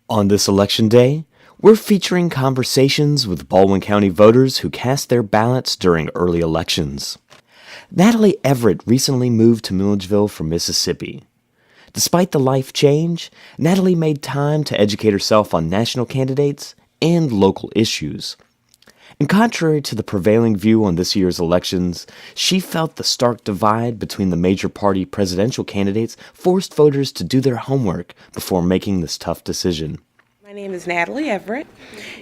On this election day, we're featuring conversations with Baldwin County voters who cast their ballots during early elections. Natalie Everett recently moved to Milledgeville from Mississippi. Despite the life change, Natalie made time to educate herself on national candidates and local issues. And contrary to the prevailing view on this year's elections, she felt the stark divide between the major party presidential candidates forced voters to do their homework before making this tough decision. My name is Natalie Everett.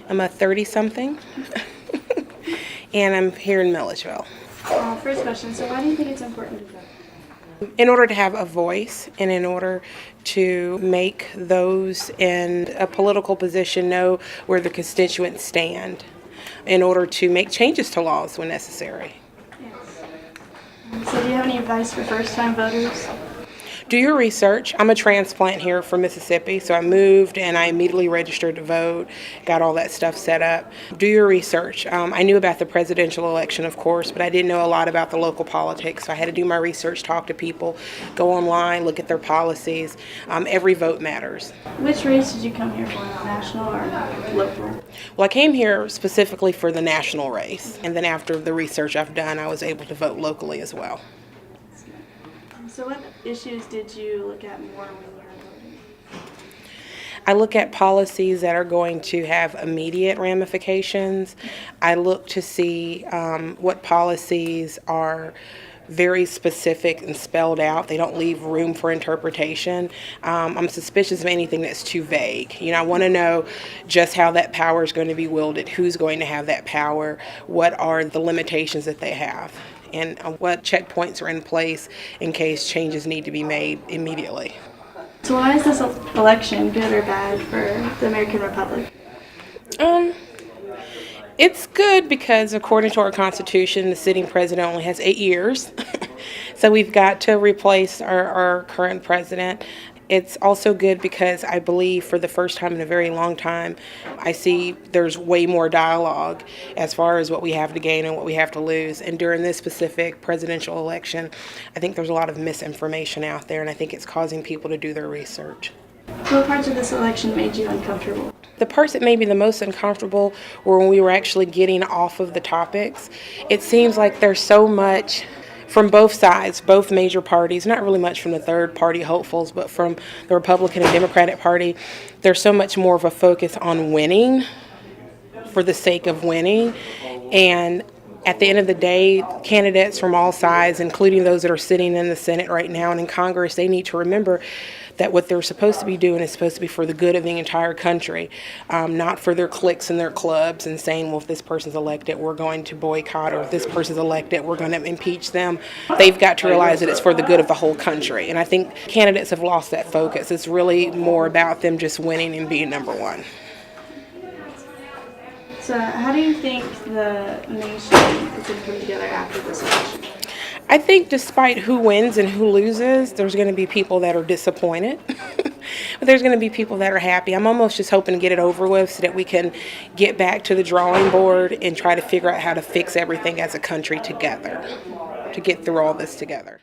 I'm a 30-something, and I'm here in Milledgeville. First question, so why do you think it's important to vote? In order to have a voice and in order to make those in a political position know where the constituents stand, in order to make changes to laws when necessary. Yes. So do you have any advice for first-time voters? Do your research. I'm a transplant here from Mississippi, so I moved and I immediately registered to vote, got all that stuff set up. Do your research. I knew about the presidential election, of course, but I didn't know a lot about the local politics, so I had to do my research, talk to people, go online, look at their policies. Every vote matters. Which race did you come here for, national or local? Well, I came here specifically for the national race, and then after the research I've done, I was able to vote locally as well. So what issues did you look at more when you were voting? I look at policies that are going to have immediate ramifications. I look to see what policies are very specific and spelled out. They don't leave room for interpretation. I'm suspicious of anything that's too vague. I want to know just how that power is going to be wielded, who's going to have that power, what are the limitations that they have, and what checkpoints are in place in case changes need to be made immediately. So why is this election good or bad for the American Republic? It's good because according to our Constitution, the sitting president only has 8 years. So we've got to replace our current president. It's also good because I believe for the first time in a very long time, I see there's way more dialogue as far as what we have to gain and what we have to lose. And during this specific presidential election, I think there's a lot of misinformation out there, and I think it's causing people to do their research. What parts of this election made you uncomfortable? The parts that made me the most uncomfortable were when we were actually getting off of the topics. It seems like there's so much from both sides, both major parties, not really much from the third party hopefuls, but from the Republican and Democratic Party. There's so much more of a focus on winning for the sake of winning. And at the end of the day, candidates from all sides, including those that are sitting in the Senate right now and in Congress, they need to remember that what they're supposed to be doing is supposed to be for the good of the entire country, not for their cliques and their clubs and saying, well, if this person's elected, we're going to boycott, or if this person's elected, we're going to impeach them. They've got to realize that it's for the good of the whole country. And I think candidates have lost that focus. It's really more about them just winning and being number one. So how do you think the nation is going to come together after this election? I think despite who wins and who loses, there's going to be people that are disappointed. But there's going to be people that are happy. I'm almost just hoping to get it over with so that we can get back to the drawing board and try to figure out how to fix everything as a country together, to get through all this together.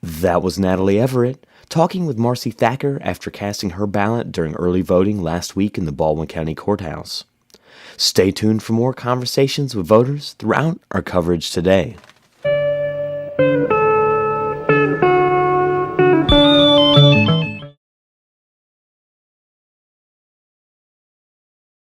That was Natalie Everett talking with Marcy Thacker after casting her ballot during early voting last week in the Baldwin County Courthouse. Stay tuned for more conversations with voters throughout our coverage today.